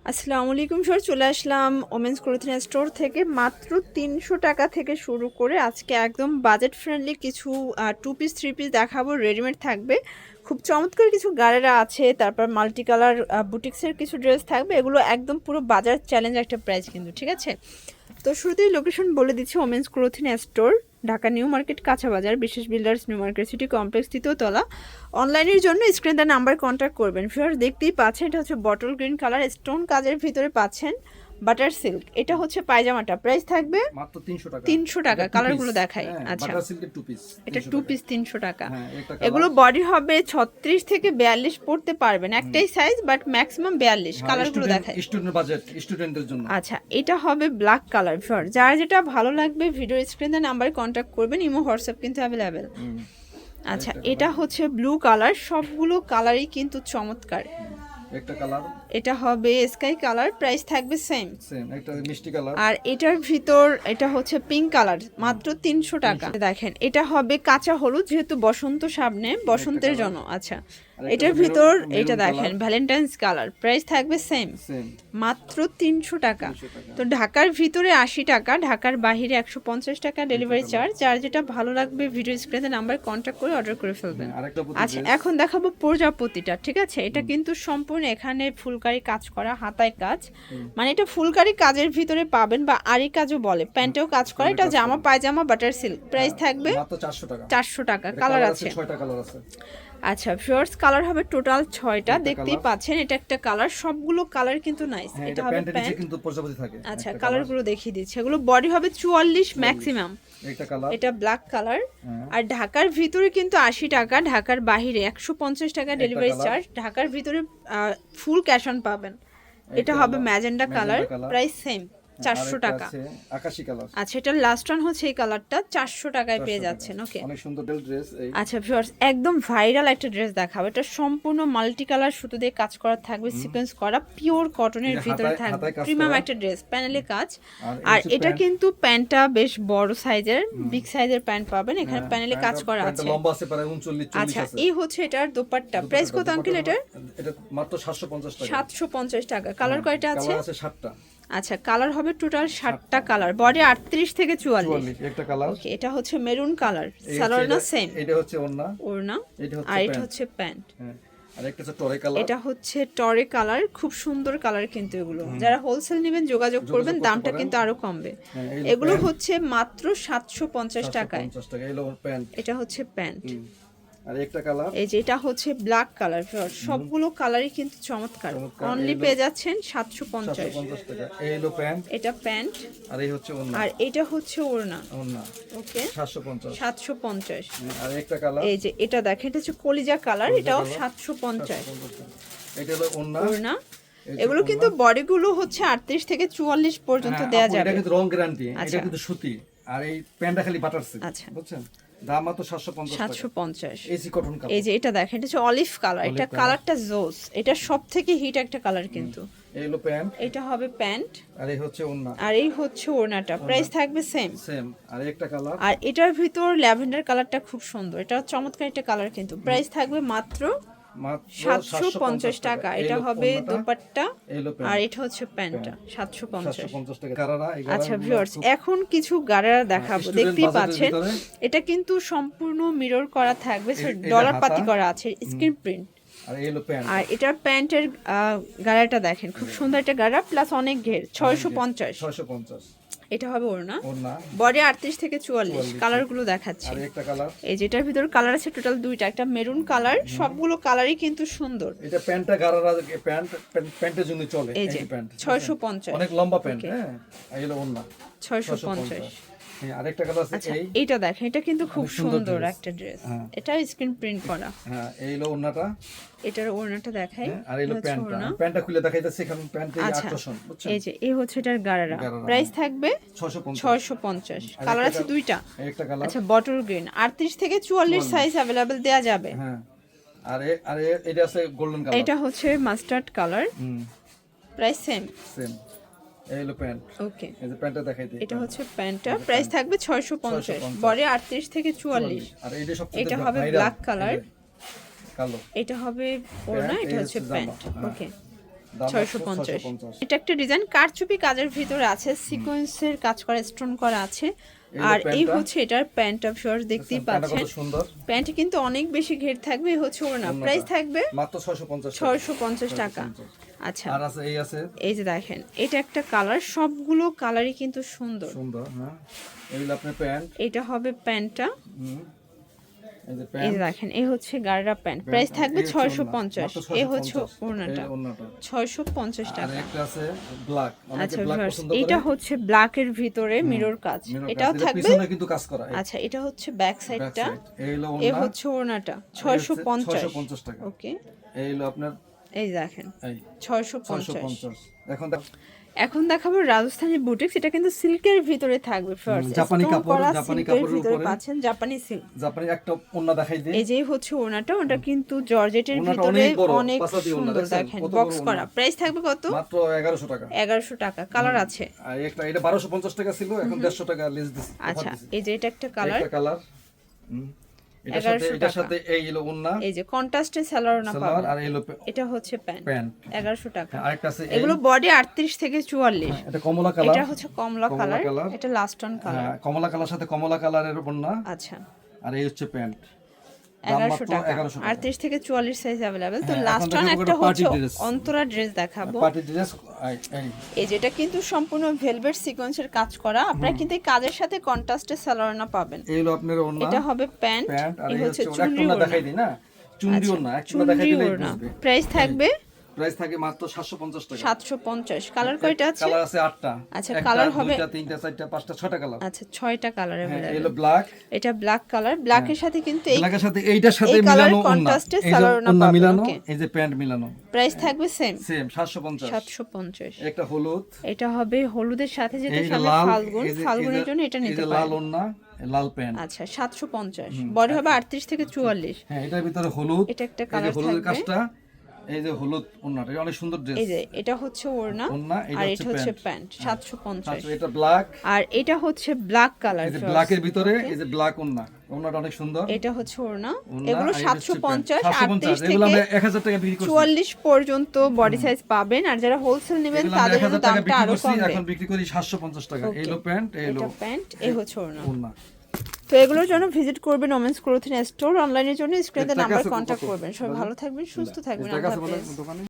আসসালামু আলাইকুম স্যার, চলে আসলাম ওমেন্স ক্লোথিং স্টোর থেকে। মাত্র 300 টাকা থেকে শুরু করে আজকে একদম বাজেট ফ্রেন্ডলি কিছু 2 পিস 3 পিস দেখাবো। রেডিমেড থাকবে, খুব চমৎকার কিছু গাড়েরা আছে, তারপর মাল্টি কালার বুটিক্সের কিছু ড্রেস থাকবে। এগুলো একদম পুরো বাজার চ্যালেঞ্জ একটা প্রাইস কিন্তু, ঠিক আছে? তো শুরুতেই লোকেশন বলে দিচ্ছি, women's clothing store, Dhaka new market, কাঁচা বাজার, Bishesh builders, new market city complex, 3য় তলা। অনলাইনের জন্য স্ক্রিন তার নাম্বার কন্ট্যাক্ট করবেন। ফিওর দেখতেই পাচ্ছেন, এটা হচ্ছে বটল গ্রিন কালার, স্টোন কাজের ভিতরে পাচ্ছেন বাটার সিল্ক। এটা হচ্ছে পায়জামাটা, প্রাইস থাকবে মাত্র 300 টাকা। 300 টাকা। কালারগুলো দেখাই। আচ্ছা, বাটার সিল্কের টু পিস, এটা 2 পিস 300 টাকা। একটা এগুলো কালার। বডি হবে 36 থেকে 42 পড়তে পারবেন, একটাই সাইজ বাট ম্যাক্সিমাম 42। কালারগুলো দেখাই। স্টুডেন্ট বাজেট, স্টুডেন্টদের জন্য। আচ্ছা, এটা হবে ব্ল্যাক কালার। ফিওর যার যেটা ভালো লাগবে ভিডিও স্ক্রিনে নাম্বারে কন্ট্যাক্ট করবেন, ইমো হোয়াটসঅ্যাপ কিন্তু অ্যাভেলেবেল। আচ্ছা, এটা হচ্ছে ব্লু কালার। সবগুলো কালারই কিন্তু চমৎকার। একটা কালার, এটা হবে স্কাই কালার, প্রাইস থাকবে সেম। একটা মিষ্টি কালার। আর এটার ভিতর এটা হচ্ছে পিঙ্ক কালার, মাত্র 300 টাকা। দেখেন, এটা হবে কাঁচা হলুদ, যেহেতু বসন্ত সামনে, বসন্তের জন্য। আচ্ছা, এটার ভিতর এটা দেখেন ভ্যালেন্টাইন্স কালার, প্রাইস থাকবে সেম, মাত্র 300 টাকা। তো ঢাকার ভিতরে 80 টাকা, ঢাকার বাইরে 150 টাকা ডেলিভারি চার্জ। যার যেটা ভালো লাগবে ভিডিও স্ক্রিনে নাম্বার কন্ট্যাক্ট করে অর্ডার করে ফেলবেন। আচ্ছা, এখন দেখাবো প্রজাপতিটা, ঠিক আছে? এটা কিন্তু সম্পূর্ণ এখানে ফুলকারি কাজ করা, হাতায় কাজ, মানে এটা ফুলকারি কাজের ভিতরে পাবেন বা আরি কাজও বলে, প্যান্টেও কাজ করা। এটা জামা পায়জামা বাটার সিল্ক, প্রাইস থাকবে মাত্র 400 টাকা। 400 টাকা। কালার আছে 6টা কালার আছে। আচ্ছা ভিউয়ার্স, কালার হবে টোটাল 6টা, দেখতেই পাচ্ছেন। এটা একটা কালার, সবগুলো কালার কিন্তু নাইস। এটা হবে প্যান্ট, কিন্তু প্রজাপতি থাকে। আচ্ছা, কালারগুলো দেখিয়ে দিচ্ছি। এগুলো বডি হবে 44 ম্যাক্সিমাম। একটা কালার, এটা ব্ল্যাক কালার। আর ঢাকার ভিতরে কিন্তু 80 টাকা, ঢাকার বাইরে 150 টাকা ডেলিভারি চার্জ। ঢাকার ভিতরে ফুল ক্যাশ অন পাবেন। এটা হবে ম্যাজেন্ডা কালার, প্রাইস সেম, 400 টাকা। আকাশী কালার। আচ্ছা, এটা লাস্ট ওয়ান হচ্ছে এই কালারটা, 400 টাকায় পেয়ে যাচ্ছেন। ওকে, অনেক সুন্দর ড্রেস। আচ্ছা ভিউয়ার্স, একদম ভাইরাল একটা ড্রেস দেখাবো। এটা সম্পূর্ণ মাল্টি কালার সুতো দিয়ে কাজ করা থাকবে, সিকোয়েন্স করা, পিওর কটনের ভিতরে থাকবে, প্রিমিয়াম একটা ড্রেস, প্যানেলে কাজ। আর এটা কিন্তু প্যান্টটা বেশ বড় সাইজের, বিগ সাইজের প্যান্ট পাবেন। এখানে প্যানেলে কাজ করা আছে, লম্বা আছে প্রায় 39 40 আচ্ছা, আছে। এই হচ্ছে এটার দোপাট্টা। প্রাইস কত আঙ্কেল এটার? এটা মাত্র 750 টাকা। 750 টাকা। কালার কয়টা আছে? কালার আছে 7টা। আচ্ছা, কালার হবে টোটাল 7টা কালার, বডি 38 থেকে 44। একটা কালার। ওকে, এটা হচ্ছে মেরুন কালার, সালোয়ার না সেম? এটা হচ্ছে ওড়না, আর এটা হচ্ছে প্যান্ট। আর একটা হচ্ছে টরে কালার। এটা হচ্ছে টরে কালার, খুব সুন্দর কালার কিন্তু এগুলো। যারা হোলসেল নেবেন যোগাযোগ করবেন, দামটা কিন্তু আরো কমবে। এগুলো হচ্ছে মাত্র 750 টাকায়। এটা হচ্ছে প্যান্ট। আর একটা কালার, এই যে এটা হচ্ছে ব্ল্যাক কালার। সবগুলো কালারই কিন্তু চমৎকার। অনলি পেয়ে যাচ্ছেন 750 টাকা। এই হলো প্যান্ট, এটা প্যান্ট। আর এই হচ্ছে ওড়না, আর এটা হচ্ছে ওড়না। ওকে, 750। 750। আর একটা কালার, এই যে এটা দেখেন, এটা হচ্ছে কলিজা কালার, এটাও 750। এটা হলো ওড়না। এগুলো কিন্তু বডিগুলো হচ্ছে 38 থেকে 44 পর্যন্ত দেয়া যাবে। এটা কিন্তু রং গ্যারান্টি, এটা কিন্তু সুতি। আর এই প্যান্টটা খালি বাটার সিল্ক। আচ্ছা, বুঝছেন? দাম মাত্র 750 এসি কটন কালার। এই যে এটা দেখেন, এটা হচ্ছে অলিভ কালার, এটা কালারটা জোস, এটা সবথেকে হিট একটা কালার কিন্তু। এই হলো প্যান্ট, এটা হবে প্যান্ট। আর এই হচ্ছে ওড়না, আর এই হচ্ছে ওড়নাটা, প্রাইস থাকবে সেম। আর একটা কালার। আর এটার ভিতর ল্যাভেন্ডার কালারটা খুব সুন্দর, এটা চমৎকার একটা কালার কিন্তু। প্রাইস থাকবে মাত্র 750 টাকা। এটা হবে দোপাট্টা, আর এটা হচ্ছে প্যান্টটা, 750 টাকা। আচ্ছা ভিউয়ার্স, এখন কিছু গারারা দেখাবো, দেখতেই পাচ্ছেন। এটা কিন্তু সম্পূর্ণ মিরর করা থাকবে, ডলার পাতি করা আছে, স্ক্রিন প্রিন্ট। আর এটার প্যান্টের গারাটা দেখেন, খুব সুন্দর একটা গারা, প্লাস অনেক ঘের, 650। এটা হবে ওড়না, বডি 38 থেকে 44। কালারগুলো দেখাচ্ছি। এই যেটার ভিতর কালার আছে টোটাল 2টা, একটা মেরুন কালার। সবগুলো কালারই কিন্তু সুন্দর। এটা প্যান্টটা গারারা প্যান্টের জন্য চলে। এই যে 650, অনেক লম্বা প্যান্ট। হ্যাঁ, এই হলো ওড়না, 650। আরেকটা কালার আছে, এইটা দেখেন, এটা কিন্তু খুব সুন্দর একটা ড্রেস, এটা স্ক্রিন প্রিন্ট করা। হ্যাঁ, এই হলো ওড়নাটা, এটার ওড়নাটা দেখাই। আর এই হলো প্যান্টটা খুলে দেখাইতেছি এখন। প্যান্টের আকর্ষণ, বুঝছেন? এই যে এই হচ্ছে এটার গারারা, প্রাইস থাকবে 650। কালার আছে 2টা। একটা কালার, আচ্ছা, বটল গ্রিন, 38 থেকে 44 সাইজ अवेलेबल দেয়া যাবে। হ্যাঁ, আর এটা আছে গোল্ডেন কালার, এটা হচ্ছে মাস্টার্ড কালার, প্রাইস সেম। এই হলো প্যান্ট। ওকে, এই যে প্যান্টটা দেখাই দিই। এটা হচ্ছে প্যান্টটা, প্রাইস থাকবে 650, বডি 38 থেকে 44। আর এইটা সবচেয়ে এটা হবে ব্ল্যাক কালার, কালো। এটা হবে ওড়না, এটা হচ্ছে প্যান্ট। ওকে, দাম 650। 650। এটা একটা ডিজাইন কারচুপি কাজের ভিতরে আছে, সিকোয়েন্সের কাজ করা, স্টোন করা আছে। এই আর এই প্যান্টটা। হচ্ছে এটার প্যান্ট অফ শর্টস, দেখতেই প্যান্টটা পাচ্ছেন। কত সুন্দর। প্যান্ট কিন্তু অনেক বেশি ঘের থাকবে, এই হচ্ছে ওড়না। প্রাইস থাকবে মাত্র 650 টাকা। 650 টাকা। আচ্ছা, আর আছে এই আছে এই যে দেখেন এটা একটা কালার, সবগুলো কালারই কিন্তু সুন্দর। সুন্দর। হ্যাঁ, এইগুলো আপনার প্যান্ট। এটা হবে প্যান্টটা, এই যে এই প্যান্ট। যে দেখেন এই হচ্ছে গাড়রা প্যান্ট। প্রাইস থাকবে 650। এই হচ্ছে ওড়নাটা, 650 আর টাকা। একটা আছে ব্ল্যাক, অনেকে আচ্ছা ব্ল্যাক ভিউয়ার্স, পছন্দ করে। এটা হচ্ছে ব্ল্যাকের ভিতরে মিরর কাজ, এটাও থাকবে। পিছনে কিন্তু কাজ করা। আচ্ছা, এটা হচ্ছে ব্যাক সাইডটা, এই হলো এই ওড়না। হচ্ছে ওড়নাটা 650। 650 টাকা। ওকে, এই হলো আপনার এই দেখেন এই 650। 650। এখন দেখাবো রাজস্থানি বুটিক্স, এটা কিন্তু সিল্কের ভিতরে থাকবে। ফার্স্ট জাপানি স্টোন কাপড়, করা জাপানি সিল্কের কাপড়ের ভিতরে উপরে পাচ্ছেন, জাপানি সিল্ক। জাপানি একটা ওড়না দেখাই দিই। এই যে হচ্ছে ওড়নাটা, ওটা কিন্তু জর্জেটের ওড়নাটা ভিতরে অনেক বড়, অনেক পাঁচাতি ওড়না, সুন্দর। দেখছেন? দেখেন কত বক্স বড় করা। ওড়না। প্রাইস থাকবে কত? মাত্র 1100 টাকা। 1100 টাকা। কালার আছে। আর একটা এটা 1250 টাকা ছিল, এখন 150 টাকা লেস দিছি। আচ্ছা, এই যে এটা একটা কালার, একটা কালার। এটার 1100 সাথে এটার সাথে এই হলো ওড়না, এই যে কন্ট্রাস্টে সালোয়ার না সালোয়ার, পাবেন। আর এই হলো এটা হচ্ছে প্যান্ট, প্যান্ট। 1100 টাকা। আরেকটা আছে এই, এগুলো বডি 38 থেকে 44। এটা কমলা কালার। এটা হচ্ছে কমলা কালার, কালার। এটা লাস্ট অন কালার। হ্যাঁ, কমলা কালার সাথে কমলা কালারের ওড়না, আচ্ছা, আর এই হচ্ছে প্যান্ট। 1100 টাকা। 1100 টাকা। 38 থেকে 44 সাইজ अवेलेबल। তো হ্যাঁ, লাস্ট এখন অন দেখাবো একটা একটা হচ্ছে party dress। অন্তরা ড্রেস দেখাবো। Party dress. এই যেটা কিন্তু সম্পূর্ণ ভেলভেট সিকোয়েন্সের কাজ করা, আপনারা কিন্তু এই কাজের সাথে কন্ট্রাস্টে সালোয়ার না পাবেন। এই হলো আপনার ওড়না, এটা হবে প্যান্ট, প্যান্ট। আর এই এই হচ্ছে হচ্ছে চুনরি ওড়না ওড়না। দেখাই দিই না, চুনরি ওড়না, একটা দেখাই চুনরি দিলেই ওড়না। বুঝবে। প্রাইস থাকবে প্রাইস থাকে মাত্র 750 টাকা। 750। কালার কয়টা আছে? কালার আছে 8টা। আচ্ছা, কালার হবে 2টা 3টা 4টা 5টা 6টা কালার। আচ্ছা 6টা কালার হ্যাঁ, এই अवेलेबल। হলো ব্ল্যাক। এটা ব্ল্যাক কালার, ব্ল্যাকের সাথে কিন্তু এই ব্ল্যাকের সাথে এইটার সাথে এই কালার মিলানো ওড়না, কন্ট্রাস্টে এই যে সালোয়ার ওড়না ওড়না পাবেন, মিলানো, ওকে। এই যে প্যান্ট মিলানো। প্রাইস থাকবে সেম সেম 750। 750। একটা হলুদ, এটা হবে হলুদের সাথে, যেটা এই যে সামনে লাল, ফাল্গুন, এই যে- ফাল্গুনের এই যে- জন্য এটা এই নিতে যে লাল পারেন। ওড়না, লাল প্যান্ট। আচ্ছা 750। বডি হবে 38 থেকে 44। হ্যাঁ, এটার ভিতরে হলুদ, এটা একটা এই যে কালার হলুদের থাকবে। কাজটা, এই যে হলুদ ওড়নাটা, এটা অনেক সুন্দর ড্রেস। এই যে এটা হচ্ছে ওড়না, ওড়না, আর এটা এটা হচ্ছে হচ্ছে প্যান্ট। 750। এটা ব্ল্যাক, আর এটা হচ্ছে ব্ল্যাক কালার। এই যে ব্ল্যাকের ভিতরে এই যে ব্ল্যাক ওড়না, ওড়নাটা অনেক সুন্দর। এটা হচ্ছে ওড়না। ওড়না, এগুলো আর এটা হচ্ছে প্যান্ট। 750, 750, 38 এগুলো থেকে আমরা 1000 টাকা বিক্রি করছি। 44 পর্যন্ত বডি সাইজ পাবেন। আর যারা হোলসেল নেবেন এগুলো আমরা তাদের জন্য 1000 টাকা দামটা বিক্রি আরো করছি, কমবে। এখন বিক্রি করি 750 টাকা। এই হলো প্যান্ট, এই হলো এটা প্যান্ট, এই হচ্ছে ওড়না। ওড়না। তো এগুলোর জন্য ভিজিট করবেন ওমেন্স ক্লোথিং স্টোর। অনলাইনের জন্য স্ক্রিনে টাকা নাম্বার আছে কন্ট্যাক্ট কত? করবেন। সবাই ভালো থাকবেন, সুস্থ থাকবেন। টাকা আছে আল্লাহ বলে হাফেজ। দোকানে।